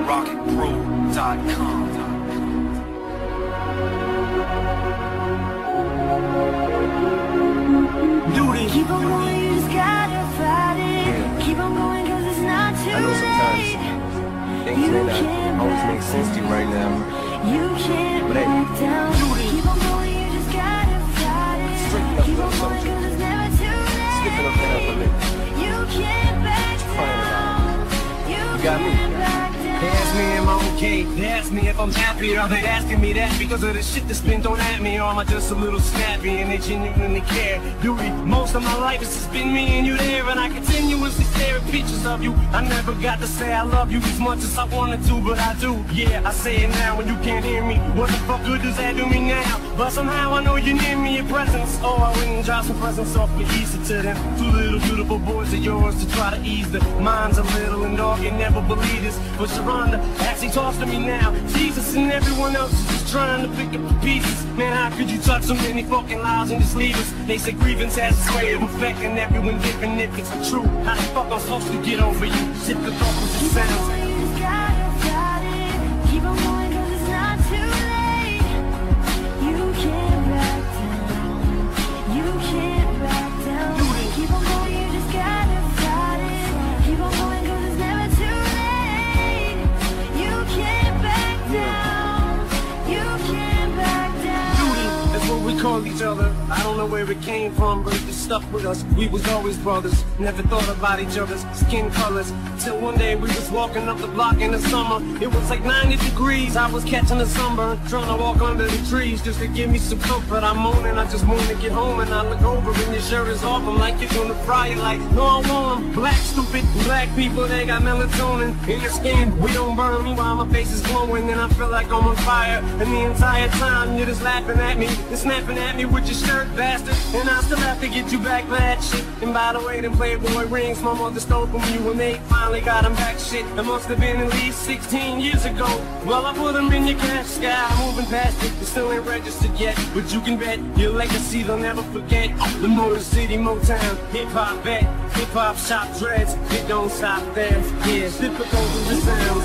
rocketpro.com. Keep on going, you just gotta fight it. Keep on going, cause it's not too late. I know sometimes things may not always make sense to you right now. You can't back down. Keep on going, you just gotta fight it. Keep on going, cause it's never too late. Skipping up and up a bit. You can't back down. You got me. can't back down. They ask me am I okay, they ask me if I'm happy. Are they asking me that because of the shit that's been thrown at me? Or am I just a little snappy and they genuinely care? Duty, most of my life it's just been me and you there. And I continuously stare at pictures of you. I never got to say I love you as much as I wanted to, but I do. Yeah, I say it now when you can't hear me. What the fuck good does that do me now? But somehow I know you're near me, your presence. Oh, I went and dropped some presents off for Easter to them two little beautiful boys of yours to try to ease the minds a little. And dog, you never believe this, but Sharonda actually talks to me now. Jesus and everyone else is just trying to pick up the pieces. Man, how could you touch so many fucking lives and just leave us? They say grievance has its way of affecting everyone different if it's true. How the fuck I'm supposed to get over you? Sit the thought with the sounds. Keep on going, cause it's not too late. You can't back down. You can't back down. Keep on going, you just gotta fight it. Keep on going, cause it's never too late. You can't back down. You can't back down. Duty, that's what we call each other. I don't know where it came from, but it just stuck with us. We was always brothers, never thought about each other's skin colors. Till one day we was walking up the block in the summer. It was like 90 degrees, I was catching a sunburn, trying to walk under the trees just to give me some comfort. I'm moaning, I just want to get home, and I look over and your shirt is off. I'm like, you're gonna fry it, like, no I won't. Black stupid, black people, they got melatonin in their skin. We don't burn, meanwhile my face is glowing, and I feel like I'm on fire. And the entire time you're just laughing at me, and snapping at me with your shirt, bastard. And I still have to get you back for that shit. And by the way, them Playboy rings my mother stole from you when they finally got them back. Shit, it must have been at least 16 years ago. Well, I put them in your cash sky, moving past it. They still ain't registered yet, but you can bet your legacy they'll never forget. The Motor City, Motown, hip-hop vet, hip-hop shop dreads. It don't stop there. Yeah, it's difficult with the sounds.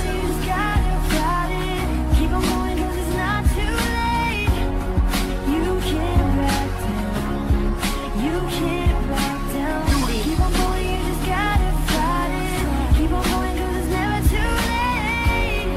Keep on going, cause it's not too late. You can't back down. You can't back down. Keep on going, you just gotta fight it. Keep on going, cause it's never too late.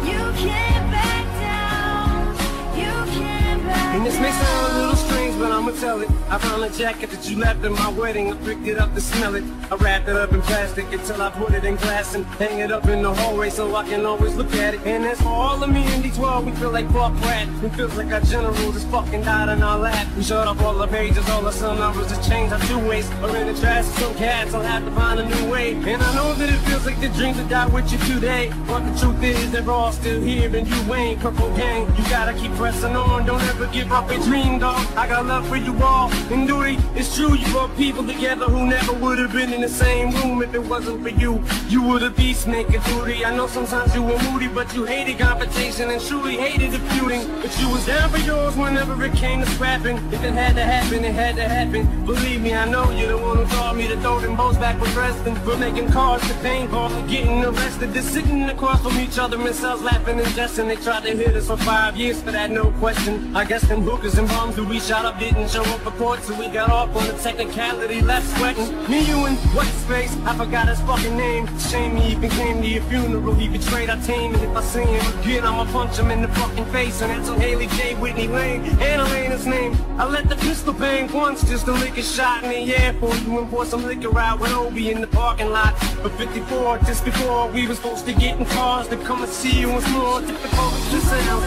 You can't back down. You can't back down. And this may sound a little strange, but I'ma tell it. I found a jacket that you left at my wedding. I picked it up to smell it. I wrapped it up in plastic until I put it in glass and hang it up in the hallway so I can always look at it. And as for all of me in these world, we feel like Buck Rat. It feels like our general just fucking died in our lap. We shut up all the pages, all the some numbers to change our two ways. Or in the trash of some cats, I'll have to find a new way. And I know that it feels like the dreams that died with you today, but the truth is they're all still here and you ain't. Purple Gang, you gotta keep pressing on. Don't ever give up a dream, dog. I got love for you all. And duty, it's true, you brought people together who never would have been in the same room if it wasn't for you. You were the peacemaker, duty. I know sometimes you were moody, but you hated confrontation and truly hated the feuding. But you was down for yours whenever it came to scrapping. If it had to happen, it had to happen. Believe me, I know you're the one who taught me to throw them bows back with wrestling. For making cards to paintball and getting arrested. They're sitting across from each other in cells laughing and jesting. They tried to hit us for 5 years for that, no question. I guess them hookers and bums who we shot up didn't show up for court, so we got off on the technicality, left sweating. Me, you, and what's his face? I forgot his fucking name. Shame he even came to your funeral. He betrayed our team, and if I see him again, I'ma punch him in the fucking face. And that's on Haley J. Whitney Lane and Elena's name. I let the pistol bang once just to lick a shot in the air for you and pour some liquor out with Obi in the parking lot. But 54, just before we were supposed to get in cars to come and see you once more. Typical with the sound.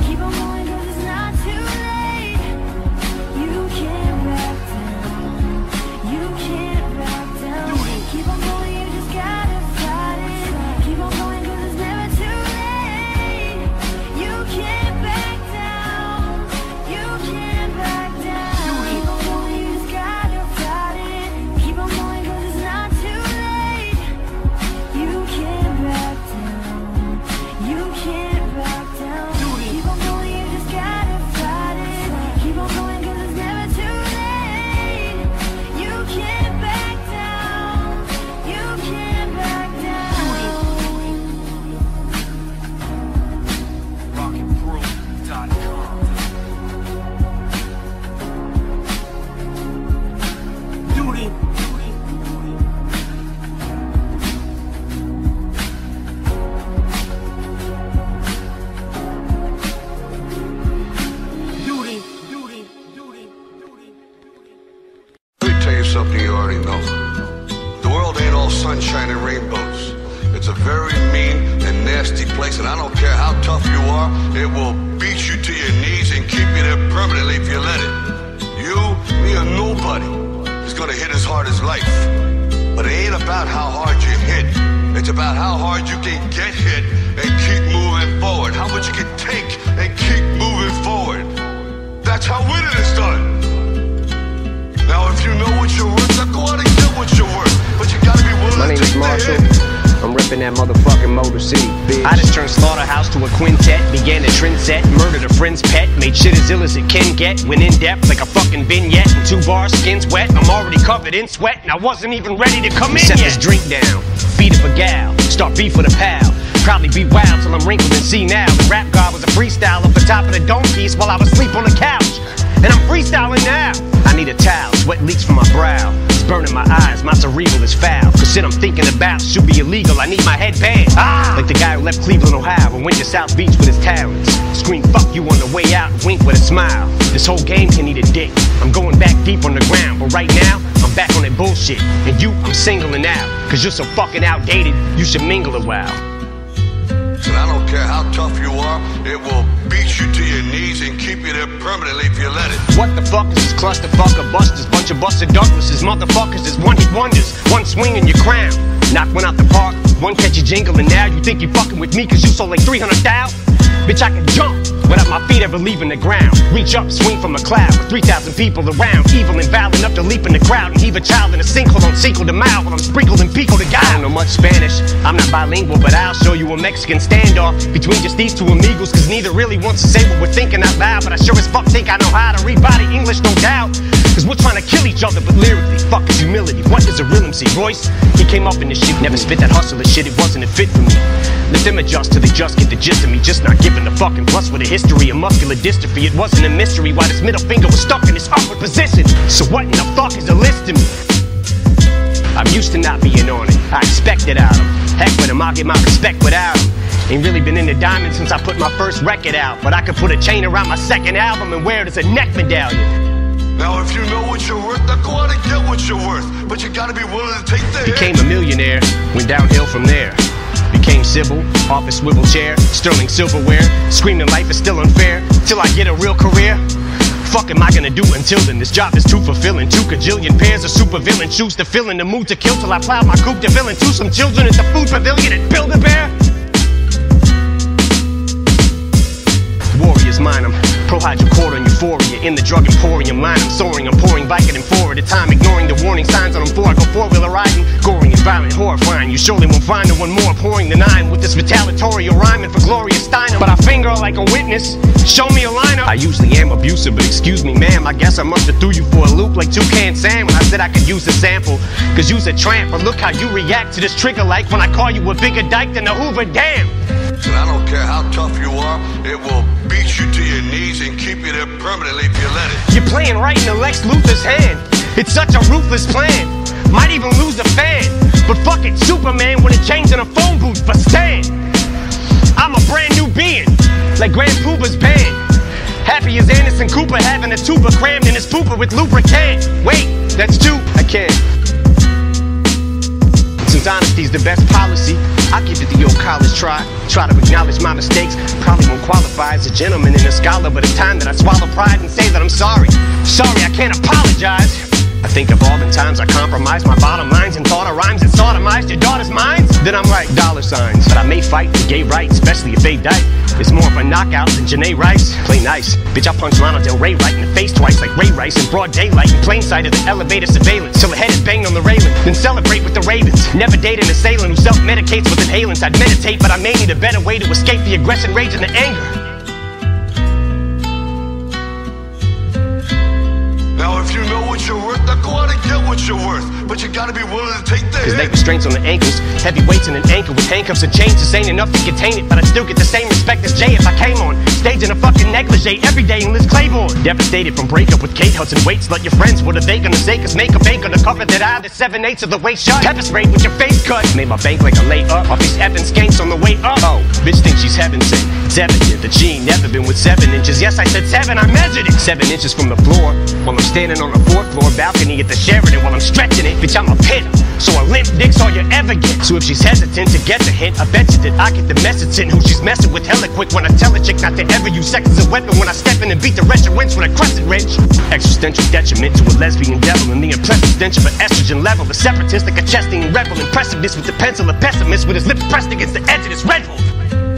Keep on going, cause it's not too late. You can't back down. You can't back down. Keep on going, you just gotta fight it. Keep on going, cause it's never too late. You can't back down. You can't back down. Keep on going, you just gotta fight it. Keep on going, cause it's not too late. You can't back down. You can't back down. sunshine and rainbows. It's a very mean and nasty place, and I don't care how tough you are, it will beat you to your knees and keep you there permanently if you let it. You, me, or nobody is gonna hit as hard as life. But it ain't about how hard you hit. It's about how hard you can get hit and keep moving forward. How much you can take and keep moving forward. That's how winning is done. Now if you know what you're worth, now go out and get what you're worth. But you gotta be willing My to name take is the Marshall. hit. I'm ripping that motherfucking Motor City, bitch. I just turned Slaughterhouse to a quintet, began a trend set, murdered a friend's pet, made shit as ill as it can get, went in depth like a fucking vignette, in 2 bars, skin's wet, I'm already covered in sweat, and I wasn't even ready to come in yet. Set this drink down, feed up a gal, start beef with a pal, probably be wild till I'm wrinkled and senile. The rap god was a freestyle off the top of the dome piece while I was asleep on the couch, and I'm freestyling now. I need a towel, sweat leaks from my brow, it's burning my eyes, my cerebral is foul, cause shit I'm thinking about should be illegal, I need my headband. Like the guy who left Cleveland, Ohio, and went to South Beach with his talents. Scream fuck you on the way out, wink with a smile. This whole game can eat a dick, I'm going back deep on the ground, but right now, I'm back on that bullshit. And you, I'm singling out, cause you're so fucking outdated, you should mingle a while. And I don't care how tough you are, it will beat you to your knees and keep you there permanently if you let it. What the fuck is this clusterfuck of busters? Bunch of busted Douglases, motherfuckers is one-hit wonders. One swing in your crown, knock one out the park, one catchy jingle, and now you think you fucking with me cause you sold like 300,000? Bitch, I can jump without my feet ever leaving the ground. Reach up, swing from a cloud with 3,000 people around. Evil and vile enough to leap in the crowd and heave a child in a sinkhole on Cinco de Mayo while I'm sprinkled in pico de gallo. I don't know much Spanish, I'm not bilingual, but I'll show you a Mexican standoff between just these two amigos, cause neither really wants to say what we're thinking out loud, but I sure as fuck think I know how to read body English, no doubt. Cause we're trying to kill each other, but lyrically, fuck is humility. What is a real MC? Royce, he came up in this shit, never spit that hustler shit, it wasn't a fit for me. Let them adjust till they just get the gist of me, just not giving a fucking plus with a history of muscular dystrophy. It wasn't a mystery why this middle finger was stuck in this upward position. So what in the fuck is a list to me? I'm used to not being on it, I expect it out of him. Heck with him, I'll get my respect without him. Ain't really been into diamonds since I put my first record out, but I could put a chain around my second album and wear it as a neck medallion. Now if you know what you're worth, now go out and get what you're worth. But you gotta be willing to take the hit. Became a millionaire, went downhill from there. Became civil, office swivel chair, sterling silverware, screaming life is still unfair, till I get a real career. Fuck am I gonna do until then? This job is too fulfilling. 2 kajillion pairs of super villain shoes to fill in the mood to kill till I plow my coupe de ville into some children at the food pavilion at Build-A-Bear. Warrior's mine, I'm pro hydrocodone euphoria in the drug emporium line. I'm soaring, I'm pouring Vicodin 4 at a time, ignoring the warning signs on them 4. I go 4-wheeler riding, goring and violent, horrifying. You surely won't find no one more pouring than I am with this retaliatory rhyming for Gloria Steinem. But I finger like a witness, show me a lineup. I usually am abusive, but excuse me, ma'am, I guess I must have threw you for a loop like Toucan Sam when I said I could use a sample. Cause you's a tramp, but look how you react to this trigger like when I call you a bigger dyke than the Hoover Dam. And I don't care how tough you are, it will beat you to your knees and keep you there permanently if you let it. You're playing right into Lex Luthor's hand. It's such a ruthless plan. Might even lose the fan. But fuck it, Superman wouldn't change in a phone booth for Stan. I'm a brand new being, like Grand Pooba's band. Happy as Anderson Cooper having a tuba crammed in his pooper with lubricant. Wait, that's 2, I can't. Since honesty's the best policy, I'll give it the old college try. Try to acknowledge my mistakes. Probably won't qualify as a gentleman and a scholar, but it's time that I swallow pride and say that I'm sorry. Sorry, I can't apologize. I think of all the times I compromised my bottom lines and thought of rhymes that sodomized your daughter's minds. Then I'm like $signs. But I may fight for gay rights, especially if they die. It's more of a knockout than Janae Rice. Play nice. Bitch, I punched Lana Del Rey right in the face twice like Ray Rice in broad daylight in plain sight of the elevator surveillance. Till the head is banged on the railing. Then celebrate with the Ravens. Never date an assailant who self-medicates with inhalants. I'd meditate, but I may need a better way to escape the aggression, rage, and the anger. Now if you know what you're worth, now go out and get what you're worth. But you gotta be willing to take the Cause hit. leg restraints on the ankles, heavy weights in an ankle with handcuffs and chains. This ain't enough to contain it, but I'd still get the same respect as Jay if I came on stage in a fucking negligee every day in Liz Claiborne. Devastated from breakup with Kate Hudson. Wait, let your friends, what are they gonna say? Cause make a bank on the cover that I did 7/8 of the way shut. Pepper sprayed with your face cut. Made my bank like a lay up off these effing skanks on the way up. Oh, bitch thinks she's heaven sent. It's evident that she ain't never been with 7 inches. Yes, I said 7, I measured it. 7 inches from the floor while I'm standing on the 4th floor balcony at the Sheraton while I'm stretching it. Bitch, I'm a pit. So a limp dick's all you ever get. So if she's hesitant to get the hint, I bet you that I get the message in who she's messing with hella quick. When I tell a chick not to ever use sex as a weapon, when I step in and beat the wretched winch with a crescent wrench. Existential detriment to a lesbian devil, and the impressive stench of an estrogen level. The separatist like a chesting rebel, impressiveness with the pencil, a pessimist with his lips pressed against the edge of this Red Bull.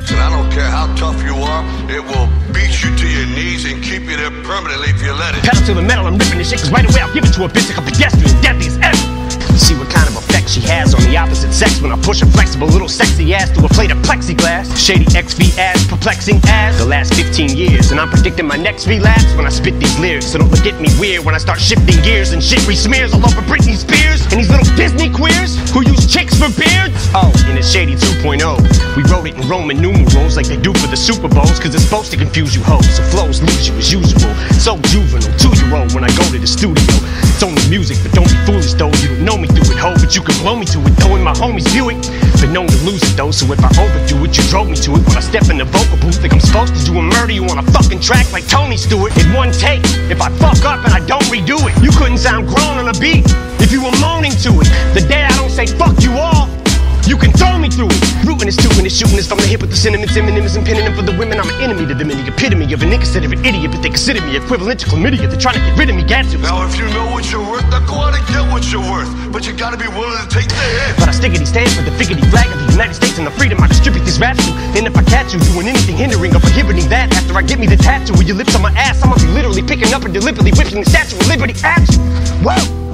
And I don't care how tough you are, it will beat you to your knees and keep you there permanently if you let it. Pedal to the metal, I'm ripping this shit, cause right away I'll give it to a bitch like a pedestrian, deadly as ever. See what kind of effect she has on the opposite sex when I push a flexible little sexy ass through a plate of plexiglass. Shady XV ass, perplexing ass. The last 15 years, and I'm predicting my next relapse when I spit these lyrics. So don't look at me weird when I start shifting gears and shit re-smears all over Britney Spears and these little Disney queers who use chicks for beards. Oh, in a Shady 2.0, we wrote it in Roman numerals like they do for the Super Bowls, cause it's supposed to confuse you hoes. So flows lose you as usual. So juvenile, 2-year-old when I go to the studio. It's only music, but don't be foolish though. You don't know me through it, ho, but you can blow me to it, knowing my homies view it. Been known to lose it though, so if I overdo it, you drove me to it. When I step in the vocal booth, like I'm supposed to do and murder you on a fucking track like Tony Stewart. In one take, if I fuck up and I don't redo it, you couldn't sound grown on a beat if you were moaning to it. The day I don't say fuck you all, you can throw me through it. Rooting is tooting is shooting is from the hip with the sentiments, Eminem-ism pinning them for the women. I'm an enemy to them and the epitome of an inconsiderate idiot, but they consider me equivalent to chlamydia. They're trying to get rid of me, gadzooks. Now if you know what you're worth, now go out and get what you're worth. But you gotta be willing to take the hit. But I stickity stand for the figgity flag of the United States and the freedom I distribute these raps to. And if I catch you doing anything hindering or prohibiting that, after I get me the tattoo with your lips on my ass, I'ma be literally picking up and deliberately whipping the Statue of Liberty at you. Whoa!